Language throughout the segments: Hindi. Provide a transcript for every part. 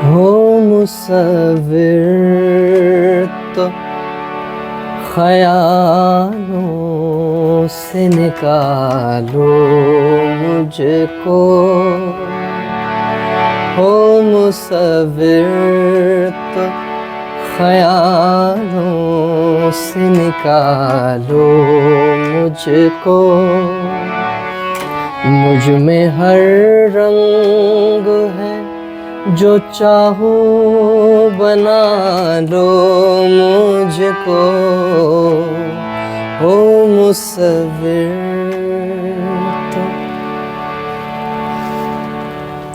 हो मुसव्विर तो ख्यालों से निकालो मुझको। हो मुसव्विर तो ख्यालों से निकालो मुझको। मुझ में हर रंग है जो चाहो बना लो मुझको। हो मुसव्विर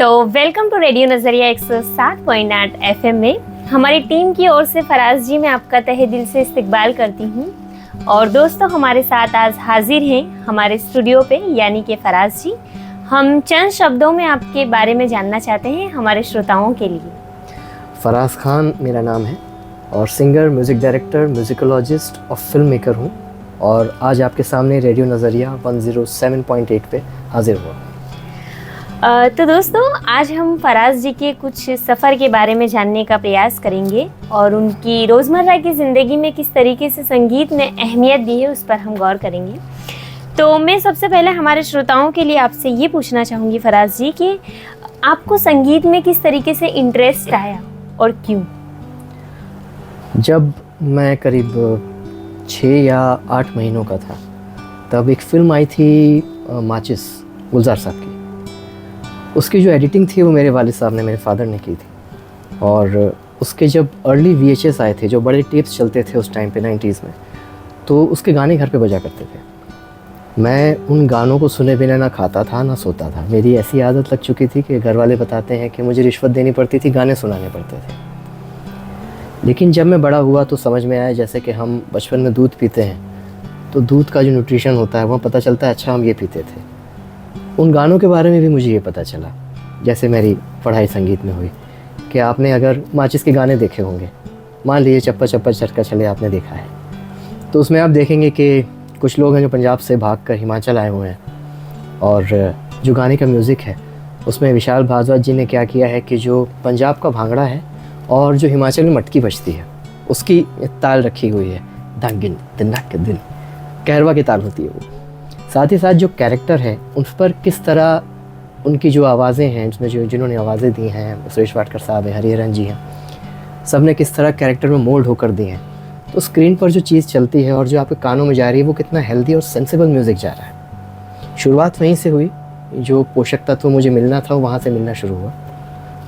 तो वेलकम टू रेडियो नजरिया 107.8 FM में हमारी टीम की ओर से फराज जी मैं आपका तहे दिल से इस्तकबाल करती हूँ। और दोस्तों, हमारे साथ आज हाजिर हैं हमारे स्टूडियो पे यानी कि फराज जी। हम चंद शब्दों में आपके बारे में जानना चाहते हैं हमारे श्रोताओं के लिए। फराज खान मेरा नाम है और सिंगर, म्यूज़िक डायरेक्टर, म्यूज़िकोलॉजिस्ट और फिल्म मेकर हूँ। और आज आपके सामने रेडियो नज़रिया 107.8 पे हाजिर हुआ। तो दोस्तों, आज हम फराज जी के कुछ सफ़र के बारे में जानने का प्रयास करेंगे और उनकी रोज़मर्रा की ज़िंदगी में किस तरीके से संगीत ने अहमियत दी है उस पर हम गौर करेंगे। तो मैं सबसे पहले हमारे श्रोताओं के लिए आपसे ये पूछना चाहूँगी फराज जी कि आपको संगीत में किस तरीके से इंटरेस्ट आया और क्यों? जब मैं करीब 6 या 8 महीनों का था तब एक फ़िल्म आई थी माचिस, गुलजार साहब की। उसकी जो एडिटिंग थी वो मेरे वालिद साहब ने, मेरे फादर ने की थी। और उसके जब अर्ली VHS आए थे, जो बड़े टेप्स चलते थे उस टाइम पे 90s में, तो उसके गाने घर पे बजा करते थे। मैं उन गानों को सुने बिना ना खाता था ना सोता था। मेरी ऐसी आदत लग चुकी थी कि घर वाले बताते हैं कि मुझे रिश्वत देनी पड़ती थी, गाने सुनाने पड़ते थे। लेकिन जब मैं बड़ा हुआ तो समझ में आया, जैसे कि हम बचपन में दूध पीते हैं तो दूध का जो न्यूट्रिशन होता है वहाँ पता चलता है, अच्छा हम ये पीते थे। उन गानों के बारे में भी मुझे ये पता चला, जैसे मेरी पढ़ाई संगीत में हुई, कि आपने अगर माचिस के गाने देखे होंगे, मान लीजिए चप्पा चप्पा चरखा चले आपने देखा है, तो उसमें आप देखेंगे कि कुछ लोग हैं जो पंजाब से भागकर हिमाचल आए हुए हैं। और जो गाने का म्यूज़िक है उसमें विशाल भारद्वाज जी ने क्या किया है कि जो पंजाब का भांगड़ा है और जो हिमाचल में मटकी बजती है उसकी ताल रखी हुई है, दंगिन दिनक दिन, कहरवा की ताल होती है वो। साथ ही साथ जो कैरेक्टर है उन पर किस तरह उनकी जो आवाज़ें हैं, उसमें जिन्होंने आवाज़ें दी हैं, सुरेश वाडकर साहब हैं, हरिहरन जी हैं, सब ने किस तरह कैरेक्टर में मोल्ड होकर दिए हैं। तो स्क्रीन पर जो चीज़ चलती है और जो आपके कानों में जा रही है वो कितना हेल्दी और सेंसिबल म्यूज़िक जा रहा है। शुरुआत वहीं से हुई, जो पोषक तत्व मुझे मिलना था वहाँ से मिलना शुरू हुआ।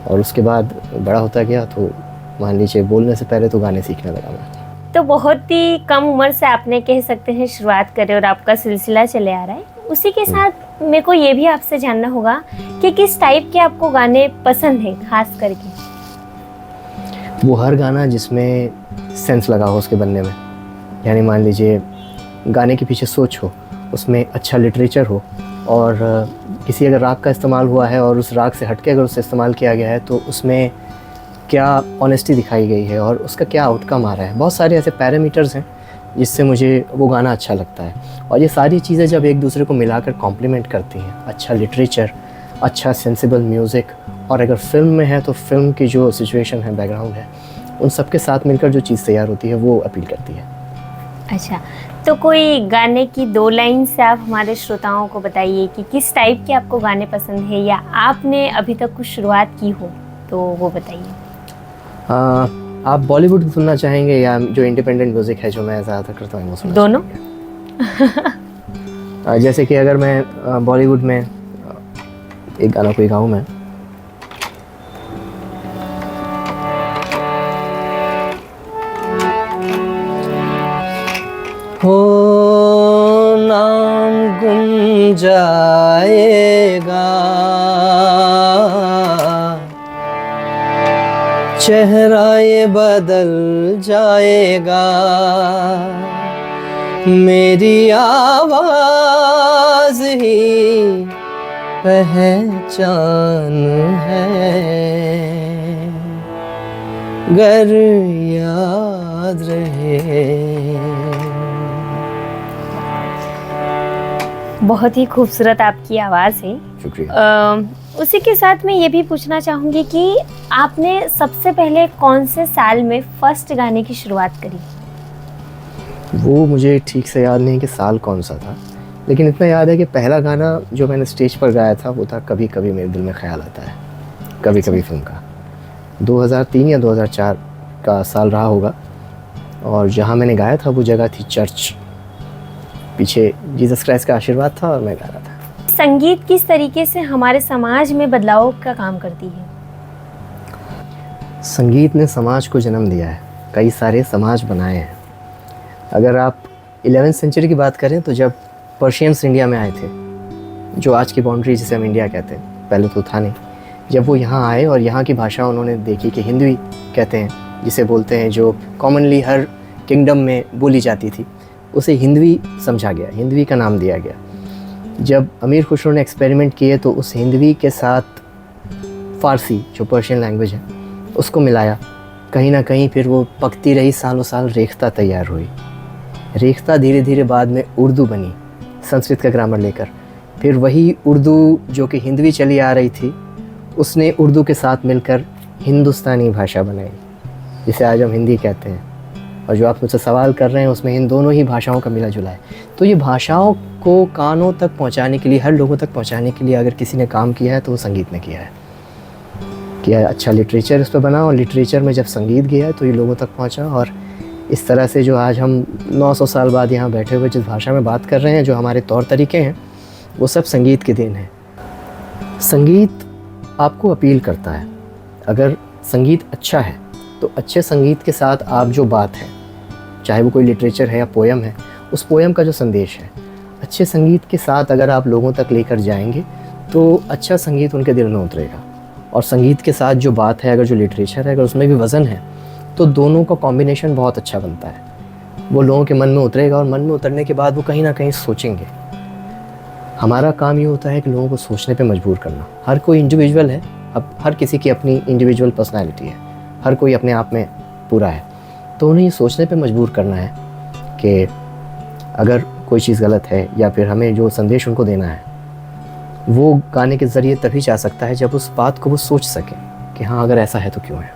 और उसके बाद बड़ा होता गया तो मान लीजिए बोलने से पहले तो गाने सीखने लगा मैं। तो बहुत ही कम उम्र से आपने कह सकते हैं शुरुआत करें और आपका सिलसिला चले आ रहा है। उसी के साथ मेरे को ये भी आपसे जानना होगा कि किस टाइप के आपको गाने पसंद हैं खास करके? वो हर गाना जिसमें सेंस लगा हो उसके बनने में, यानी मान लीजिए गाने के पीछे सोच हो, उसमें अच्छा लिटरेचर हो, और किसी अगर राग का इस्तेमाल हुआ है और उस राग से हटके अगर उसे इस्तेमाल किया गया है तो उसमें क्या ऑनेस्टी दिखाई गई है और उसका क्या आउटकम आ रहा है। बहुत सारे ऐसे पैरामीटर्स हैं जिससे मुझे वो गाना अच्छा लगता है। और ये सारी चीज़ें जब एक दूसरे को मिलाकर कॉम्प्लीमेंट करती हैं, अच्छा लिटरेचर, अच्छा सेंसिबल म्यूज़िक, और अगर फिल्म में है तो फिल्म की जो सिचुएशन है, बैकग्राउंड है, उन सब के साथ मिलकर जो चीज़ तैयार होती है वो अपील करती है। अच्छा, तो कोई गाने की 2 लाइन से आप हमारे श्रोताओं को बताइए कि किस टाइप के आपको गाने पसंद है, या आपने अभी तक कुछ शुरुआत की हो तो वो बताइए। आप बॉलीवुड सुनना चाहेंगे या जो इंडिपेंडेंट म्यूज़िक है जो मैं ज़्यादातर करता हूँ वो सुनना दोनों? जैसे कि अगर मैं बॉलीवुड में एक गाना कोई गाऊँ मैं, हो नाम गुम जाएगा, चेहरा ये बदल जाएगा, मेरी आवाज़ ही पहचान है, गर याद रहे। बहुत ही खूबसूरत आपकी आवाज़ है। शुक्रिया। उसी के साथ मैं ये भी पूछना चाहूँगी कि आपने सबसे पहले कौन से साल में फर्स्ट गाने की शुरुआत करी? वो मुझे ठीक से याद नहीं कि साल कौन सा था, लेकिन इतना याद है कि पहला गाना जो मैंने स्टेज पर गाया था वो था कभी कभी मेरे दिल में ख्याल आता है, कभी कभी फिल्म का। 2003 या 2004 का साल रहा होगा, और जहाँ मैंने गाया था वो जगह थी चर्च। पीछे जीसस क्राइस्ट का आशीर्वाद था और मैं गा रहा था। संगीत किस तरीके से हमारे समाज में बदलाव का काम करती है? संगीत ने समाज को जन्म दिया है, कई सारे समाज बनाए हैं। अगर आप 11वीं सेंचुरी की बात करें तो जब पर्शियंस इंडिया में आए थे, जो आज की बाउंड्री जिसे हम इंडिया कहते हैं, पहले तो था नहीं, जब वो यहाँ आए और यहाँ की भाषा उन्होंने देखी कि हिंदी कहते हैं जिसे बोलते हैं, जो कॉमनली हर किंगडम में बोली जाती थी, उसे हिंदवी समझा गया, हिंदवी का नाम दिया गया। जब अमीर खुसरो ने एक्सपेरिमेंट किए तो उस हिंदवी के साथ फ़ारसी जो पर्शियन लैंग्वेज है उसको मिलाया। कहीं ना कहीं फिर वो पकती रही, सालों साल रेख्ता तैयार हुई। रेख्ता धीरे धीरे बाद में उर्दू बनी, संस्कृत का ग्रामर लेकर। फिर वही उर्दू जो कि हिंदवी चली आ रही थी, उसने उर्दू के साथ मिलकर हिंदुस्तानी भाषा बनाई, जिसे आज हम हिंदी कहते हैं। और जो आप मुझसे सवाल कर रहे हैं उसमें इन दोनों ही भाषाओं का मिला जुला है। तो ये भाषाओं को कानों तक पहुंचाने के लिए, हर लोगों तक पहुंचाने के लिए अगर किसी ने काम किया है तो वो संगीत ने किया है। किया अच्छा लिटरेचर उस पर बना, और लिटरेचर में जब संगीत गया है तो ये लोगों तक पहुंचा। और इस तरह से जो आज हम 900 साल बाद यहाँ बैठे हुए जिस भाषा में बात कर रहे हैं, जो हमारे तौर तरीके हैं, वो सब संगीत की देन है। संगीत आपको अपील करता है। अगर संगीत अच्छा है तो अच्छे संगीत के साथ आप जो बात है, चाहे वो कोई लिटरेचर है या पोयम है, उस पोयम का जो संदेश है, अच्छे संगीत के साथ अगर आप लोगों तक लेकर जाएंगे तो अच्छा संगीत उनके दिल में उतरेगा। और संगीत के साथ जो बात है, अगर जो लिटरेचर है, अगर उसमें भी वज़न है, तो दोनों का कॉम्बिनेशन बहुत अच्छा बनता है। वो लोगों के मन में उतरेगा, और मन में उतरने के बाद वो कहीं ना कहीं सोचेंगे। हमारा काम ये होता है कि लोगों को सोचने पे मजबूर करना। हर कोई इंडिविजुअल है, अब हर किसी की अपनी इंडिविजुअल पर्सनैलिटी है, हर कोई अपने आप में पूरा है। तो उन्हें ये सोचने पे मजबूर करना है कि अगर कोई चीज़ गलत है या फिर हमें जो संदेश उनको देना है, वो गाने के ज़रिए तभी जा सकता है जब उस बात को वो सोच सकें कि हाँ, अगर ऐसा है तो क्यों है।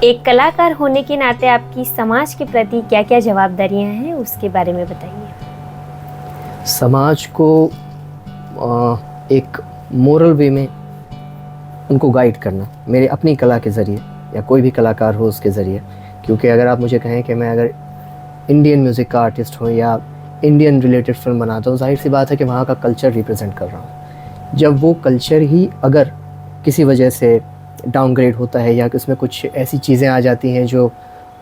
एक कलाकार होने के नाते आपकी समाज के प्रति क्या क्या जवाबदारियां हैं, उसके बारे में बताइए। समाज को एक मोरल वे में उनको गाइड करना, मेरे अपनी कला के ज़रिए या कोई भी कलाकार हो उसके ज़रिए। क्योंकि अगर आप मुझे कहें कि मैं अगर इंडियन म्यूज़िक का आर्टिस्ट हूँ या इंडियन रिलेटेड फिल्म बनाता हूँ, जाहिर सी बात है कि वहाँ का कल्चर रिप्रेजेंट कर रहा हूँ। जब वो कल्चर ही अगर किसी वजह से डाउनग्रेड होता है या उसमें कुछ ऐसी चीज़ें आ जाती हैं जो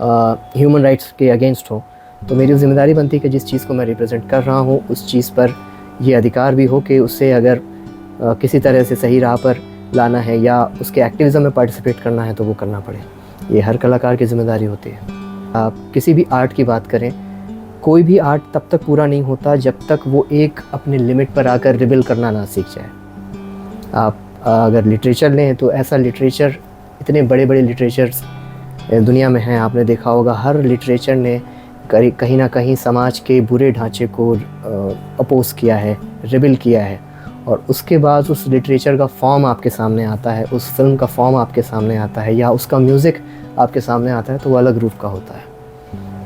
ह्यूमन राइट्स के अगेंस्ट हो, तो मेरी जिम्मेदारी बनती है कि जिस चीज़ को मैं रिप्रेजेंट कर रहा हूँ उस चीज़ पर ये अधिकार भी हो कि उससे अगर किसी तरह से सही राह पर लाना है या उसके एक्टिविज़म में पार्टिसिपेट करना है तो वो करना पड़े। ये हर कलाकार की जिम्मेदारी होती है। आप किसी भी आर्ट की बात करें, कोई भी आर्ट तब तक पूरा नहीं होता जब तक वो एक अपने लिमिट पर आकर रिबेल करना ना सीख जाए। आप अगर लिटरेचर लें तो ऐसा लिटरेचर, इतने बड़े बड़े लिटरेचर्स दुनिया में हैं, आपने देखा होगा हर लिटरेचर ने कहीं ना कहीं समाज के बुरे ढांचे को अपोज किया है, रिबेल किया है। और उसके बाद उस लिटरेचर का फॉर्म आपके सामने आता है, उस फिल्म का फॉर्म आपके सामने आता है या उसका म्यूज़िक आपके सामने आता है, तो वो अलग रूप का होता है।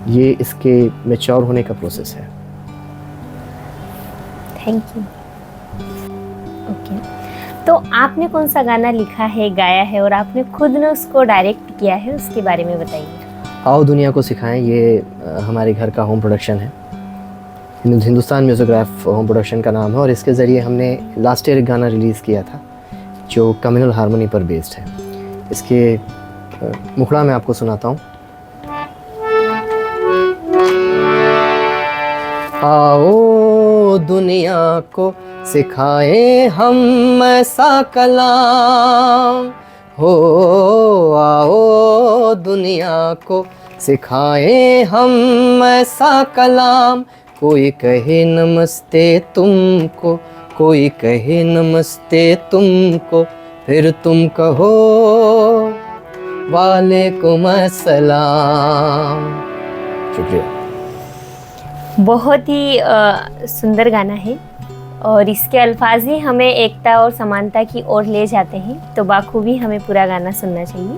ये इसके मैच्योर होने का प्रोसेस है। Thank you. ओके, तो आपने कौन सा गाना लिखा है, गाया है और आपने खुद ने उसको डायरेक्ट किया है, उसके बारे में बताइए। आओ दुनिया को सिखाएं, ये हमारे घर का होम प्रोडक्शन है। हिंदुस्तान म्यूजिकग्राफ होम प्रोडक्शन का नाम है, और इसके ज़रिए हमने लास्ट ईयर एक गाना रिलीज़ किया था जो कम्युनल हारमोनी पर बेस्ड है। इसके मुखड़ा मैं आपको सुनाता हूँ। आओ दुनिया को सिखाएं हम ऐसा कलाम हो, आओ दुनिया को सिखाएं हम ऐसा कलाम। कोई कहे नमस्ते तुमको, कोई कहे नमस्ते तुमको, फिर तुम कहो वालेकुम अस्सलाम। शुक्रिया। बहुत ही सुंदर गाना है और इसके अल्फाज ही हमें एकता और समानता की ओर ले जाते हैं, तो बाखूबी हमें पूरा गाना सुनना चाहिए।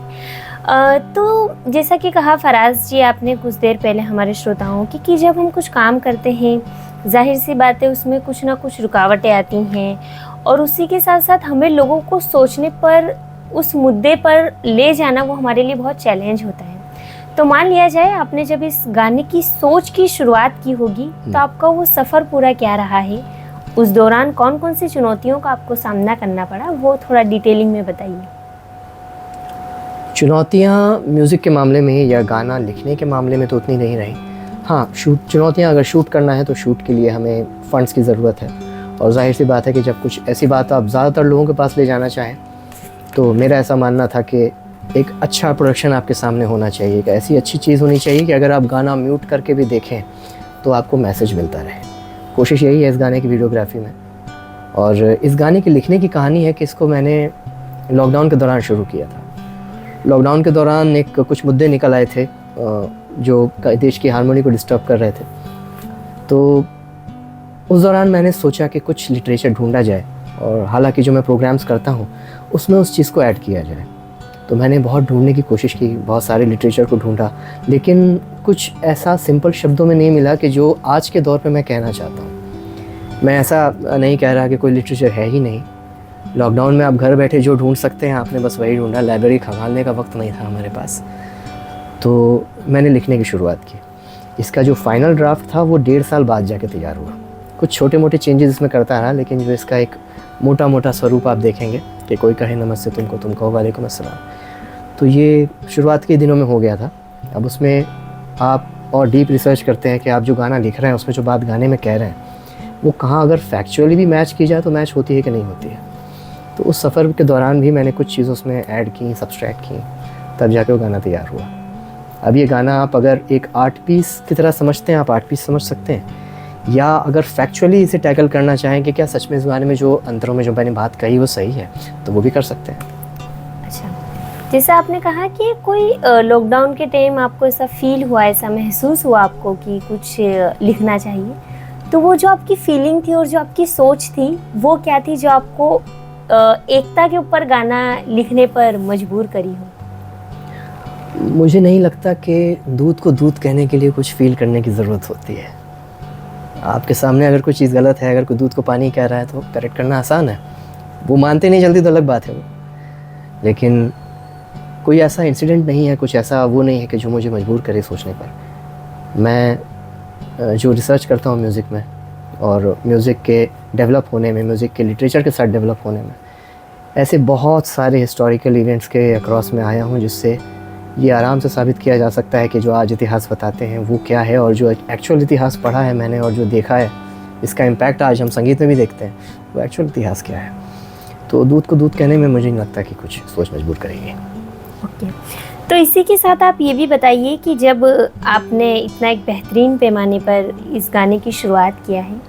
तो जैसा कि कहा फराज जी आपने कुछ देर पहले हमारे श्रोताओं की कि जब हम कुछ काम करते हैं जाहिर सी बात है उसमें कुछ ना कुछ रुकावटें आती हैं और उसी के साथ साथ हमें लोगों को सोचने पर उस मुद्दे पर ले जाना वो हमारे लिए बहुत चैलेंज होता है। तो मान लिया जाए आपने जब इस गाने की सोच की शुरुआत की होगी तो आपका वो सफ़र पूरा क्या रहा है, उस दौरान कौन कौन सी चुनौतियों का आपको सामना करना पड़ा, वो थोड़ा डिटेलिंग में बताइए। चुनौतियाँ म्यूज़िक के मामले में या गाना लिखने के मामले में तो उतनी नहीं रही। हाँ, चुनौतियाँ अगर शूट करना है तो शूट के लिए हमें फ़ंड्स की ज़रूरत है और जाहिर सी बात है कि जब कुछ ऐसी बात आप ज़्यादातर लोगों के पास ले जाना चाहें तो मेरा ऐसा मानना था कि एक अच्छा प्रोडक्शन आपके सामने होना चाहिए, एक ऐसी अच्छी चीज़ होनी चाहिए कि अगर आप गाना म्यूट करके भी देखें तो आपको मैसेज मिलता रहे। कोशिश यही है इस गाने की वीडियोग्राफी में। और इस गाने की लिखने की कहानी है कि इसको मैंने लॉकडाउन के दौरान शुरू किया था। लॉकडाउन के दौरान कुछ मुद्दे निकल आए थे जो देश की हारमोनी को डिस्टर्ब कर रहे थे, तो उस दौरान मैंने सोचा कि कुछ लिटरेचर ढूंढा जाए और हालांकि जो मैं प्रोग्राम्स करता हूँ उसमें उस चीज़ को ऐड किया जाए। तो मैंने बहुत ढूंढने की कोशिश की, बहुत सारे लिटरेचर को ढूंढा, लेकिन कुछ ऐसा सिंपल शब्दों में नहीं मिला कि जो आज के दौर पे मैं कहना चाहता हूँ। मैं ऐसा नहीं कह रहा कि कोई लिटरेचर है ही नहीं। लॉकडाउन में आप घर बैठे जो ढूंढ सकते हैं आपने बस वही ढूंढा। लाइब्रेरी खंगालने का वक्त नहीं था हमारे पास, तो मैंने लिखने की शुरुआत की। इसका जो फाइनल ड्राफ्ट था वो 1.5 साल बाद जाके तैयार हुआ। कुछ छोटे मोटे चेंजेस इसमें करता रहा, लेकिन जो इसका एक मोटा मोटा स्वरूप आप देखेंगे कि कोई कहे नमस्ते तुमको, तुम कहो वालेकुम अस्सलाम, तो ये शुरुआत के दिनों में हो गया था। अब उसमें आप और डीप रिसर्च करते हैं कि आप जो गाना लिख रहे हैं उसमें जो बात गाने में कह रहे हैं वो कहाँ अगर फैक्चुअली भी मैच की जाए तो मैच होती है कि नहीं होती है। तो उस सफ़र के दौरान भी मैंने कुछ चीज़ें उसमें ऐड की, सब्सट्रैक्ट की, तब जाके वो गाना तैयार हुआ। अब ये गाना आप अगर एक आर्ट पीस की तरह समझते हैं, आप आर्ट पीस समझ सकते हैं, या अगर फैक्चुअली इसे टैकल करना चाहें कि क्या सच में इस गाने में जो अंतरों में जो मैंने बात कही वो सही है, तो वो भी कर सकते हैं। अच्छा, जैसे आपने कहा कि कोई लॉकडाउन के टाइम आपको ऐसा फील हुआ, ऐसा महसूस हुआ आपको कि कुछ लिखना चाहिए, तो वो जो आपकी फीलिंग थी और जो आपकी सोच थी वो क्या थी जो आपको एकता के ऊपर गाना लिखने पर मजबूर करी हो? मुझे नहीं लगता कि दूध को दूध कहने के लिए कुछ फील करने की ज़रूरत होती है। आपके सामने अगर कोई चीज़ गलत है, अगर कोई दूध को पानी कह रहा है तो करेक्ट करना आसान है। वो मानते नहीं जल्दी तो अलग बात है वो, लेकिन कोई ऐसा इंसिडेंट नहीं है, कुछ ऐसा वो नहीं है कि जो मुझे मजबूर करे सोचने पर। मैं जो रिसर्च करता हूँ म्यूज़िक में और म्यूज़िक के डेवलप होने में, म्यूज़िक के लिटरेचर के साथ डेवलप होने में, ऐसे बहुत सारे हिस्टोरिकल इवेंट्स के अक्रॉस में आया हूँ जिससे ये आराम से साबित किया जा सकता है कि जो आज इतिहास बताते हैं वो क्या है, और जो एक्चुअल इतिहास पढ़ा है मैंने और जो देखा है इसका इम्पैक्ट आज हम संगीत में भी देखते हैं, वो एक्चुअल इतिहास क्या है। तो दूध को दूध कहने में मुझे नहीं लगता कि कुछ सोच मजबूर करेंगे। ओके, तो इसी के साथ आप ये भी बताइए कि जब आपने इतना एक बेहतरीन पैमाने पर इस गाने की शुरुआत किया है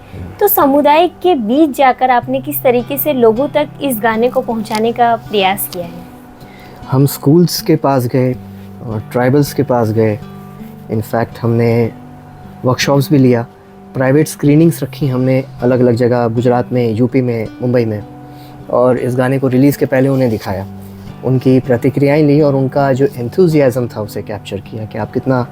तो समुदाय के बीच जाकर आपने किस तरीके से लोगों तक इस गाने को पहुंचाने का प्रयास किया है? हम स्कूल्स के पास गए और ट्राइबल्स के पास गए। इनफैक्ट हमने वर्कशॉप्स भी लिया, प्राइवेट स्क्रीनिंग्स रखी हमने अलग अलग जगह, गुजरात में, यूपी में, मुंबई में, और इस गाने को रिलीज़ के पहले उन्हें दिखाया, उनकी प्रतिक्रियाएं ली और उनका जो एंथुजियाज़म था उसे कैप्चर किया कि आप कितना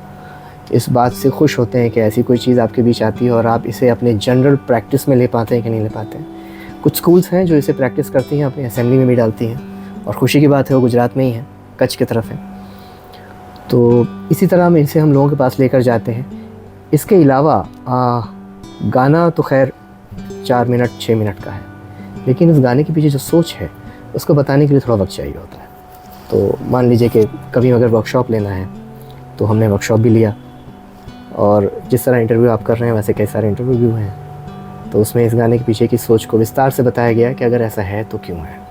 इस बात से खुश होते हैं कि ऐसी कोई चीज़ आपके बीच आती है और आप इसे अपने जनरल प्रैक्टिस में ले पाते हैं कि नहीं ले पाते हैं। कुछ स्कूल्स हैं जो इसे प्रैक्टिस करती हैं, अपनी असेंबली में भी डालती हैं, और खुशी की बात है वो गुजरात में ही है, कच्छ की तरफ है। तो इसी तरह हम इसे हम लोगों के पास लेकर जाते हैं। इसके अलावा गाना तो खैर 4 मिनट 6 मिनट का है, लेकिन इस गाने के पीछे जो सोच है उसको बताने के लिए थोड़ा वक्त चाहिए होता है। तो मान लीजिए कि कभी अगर वर्कशॉप लेना है तो हमने वर्कशॉप भी लिया, और जिस तरह इंटरव्यू आप कर रहे हैं वैसे कई सारे इंटरव्यू भी हुए हैं, तो उसमें इस गाने के पीछे की सोच को विस्तार से बताया गया कि अगर ऐसा है तो क्यों है।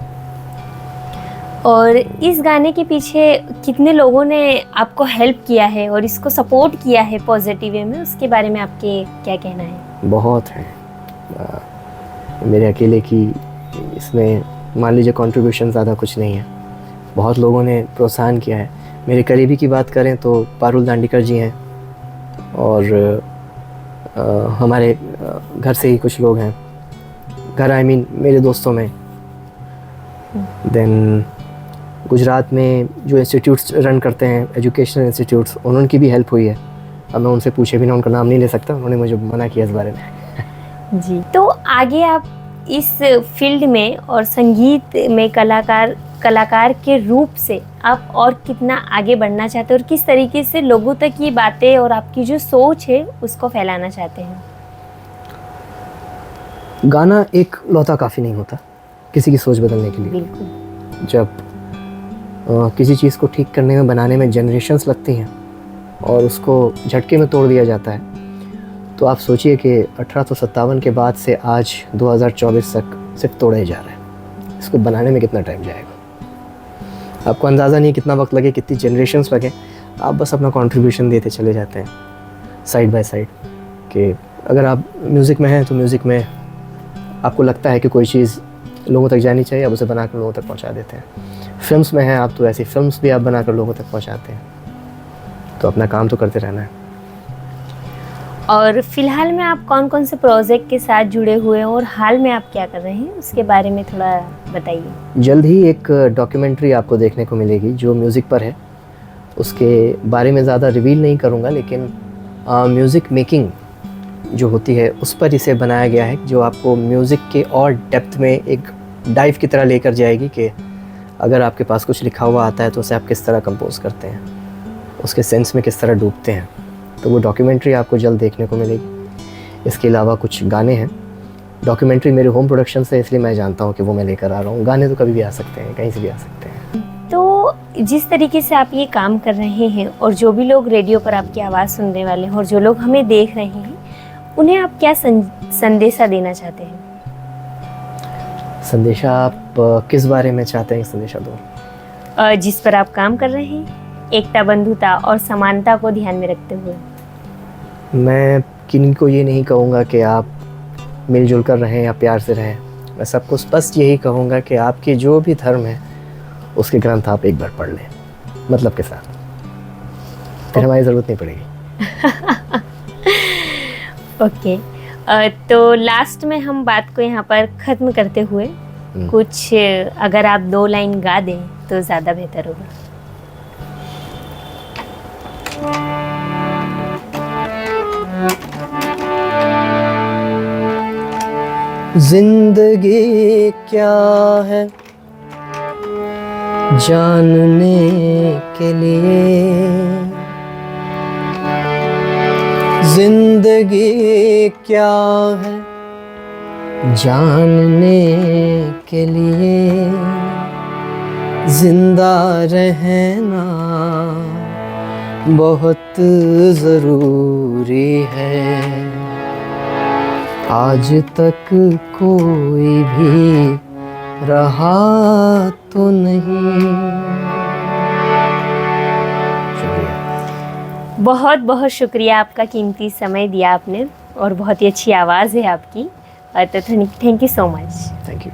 और इस गाने के पीछे कितने लोगों ने आपको हेल्प किया है और इसको सपोर्ट किया है पॉजिटिव वे में, उसके बारे में आपके क्या कहना है? बहुत हैं। मेरे अकेले की इसमें मान लीजिए कंट्रीब्यूशन ज़्यादा कुछ नहीं है, बहुत लोगों ने प्रोत्साहन किया है। मेरे करीबी की बात करें तो पारुल दांडीकर जी हैं, और हमारे घर से ही कुछ लोग हैं, घर आई मीन मेरे दोस्तों में। देन गुजरात में जो इंस्टीट्यूट्स रन करते हैं, एजुकेशनल इंस्टीट्यूट्स, उनकी भी हेल्प हुई है। अब मैं उनसे पूछे बिना उनका नाम नहीं ले सकता, उन्होंने मुझे मना किया इस बारे में। जी, तो आगे आप इस फील्ड में और संगीत में कलाकार के रूप से आप और कितना आगे बढ़ना चाहते हैं और किस तरीके से लोगों तक ये बातें और आपकी जो सोच है उसको फैलाना चाहते हैं? गाना एक लौता काफ़ी नहीं होता किसी की सोच बदलने के लिए। बिल्कुल। जब किसी चीज़ को ठीक करने में, बनाने में जनरेशन्स लगती हैं और उसको झटके में तोड़ दिया जाता है, तो आप सोचिए कि 1857 के बाद से आज 2024 तक सिर्फ तोड़ा ही जा रहा है। इसको बनाने में कितना टाइम जाएगा, आपको अंदाज़ा नहीं कितना वक्त लगे, कितनी जनरेशन्स लगे। आप बस अपना कंट्रीब्यूशन देते चले जाते हैं साइड बाय साइड। कि अगर आप म्यूज़िक में हैं तो म्यूज़िक में आपको लगता है कि कोई चीज़ लोगों तक जानी चाहिए, आप उसे बनाकर लोगों तक पहुंचा देते हैं। फिल्म्स में हैं आप तो ऐसी फिल्म्स भी आप बनाकर लोगों तक पहुंचाते हैं। तो अपना काम तो करते रहना है। और फिलहाल में आप कौन कौन से प्रोजेक्ट के साथ जुड़े हुए हैं और हाल में आप क्या कर रहे हैं, उसके बारे में थोड़ा बताइए। जल्द ही एक डॉक्यूमेंट्री आपको देखने को मिलेगी जो म्यूज़िक पर है। उसके बारे में ज़्यादा रिवील नहीं करूँगा, लेकिन म्यूज़िक मेकिंग जो होती है उस पर इसे बनाया गया है, जो आपको म्यूज़िक के और डेप्थ में एक डाइव की तरह लेकर जाएगी कि अगर आपके पास कुछ लिखा हुआ आता है तो उसे आप किस तरह कंपोज करते हैं, उसके सेंस में किस तरह डूबते हैं। तो वो डॉक्यूमेंट्री आपको जल्द देखने को मिलेगी। इसके अलावा कुछ गाने हैं। डॉक्यूमेंट्री मेरे होम प्रोडक्शन से, इसलिए मैं जानता हूँ कि वो मैं लेकर आ रहा हूँ। गाने तो कभी भी आ सकते हैं, कहीं से भी आ सकते हैं। तो जिस तरीके से आप ये काम कर रहे हैं और जो भी लोग रेडियो पर आपकी आवाज़ सुनने वाले हैं और जो लोग हमें देख रहे हैं, उन्हें आप क्या संदेशा देना चाहते हैं? संदेशा आप किस बारे में चाहते हैं संदेशा दो? जिस पर आप काम कर रहे हैं, एकता, बंधुता और समानता को ध्यान में रखते हुए। मैं किन्हीं को ये नहीं कहूँगा कि आप मिलजुल कर रहें या प्यार से रहें। मैं सबको बस यही कहूँगा कि आपके जो भी धर्म है उसके ग्रंथ आप एक बार पढ़ लें, मतलब के साथ, फिर हमारी ज़रूरत नहीं पड़ेगी। ओके। तो लास्ट में हम बात को यहाँ पर ख़त्म करते हुए कुछ अगर आप 2 लाइन गा दें तो ज़्यादा बेहतर होगा। जिंदगी क्या है जानने के लिए, जिंदगी क्या है जानने के लिए, जिंदा रहना बहुत ज़रूरी है। आज तक कोई भी रहा तो नहीं। शुक्रिया। बहुत बहुत शुक्रिया, आपका कीमती समय दिया आपने और बहुत ही अच्छी आवाज़ है आपकी। तो thank you so much. Thank you.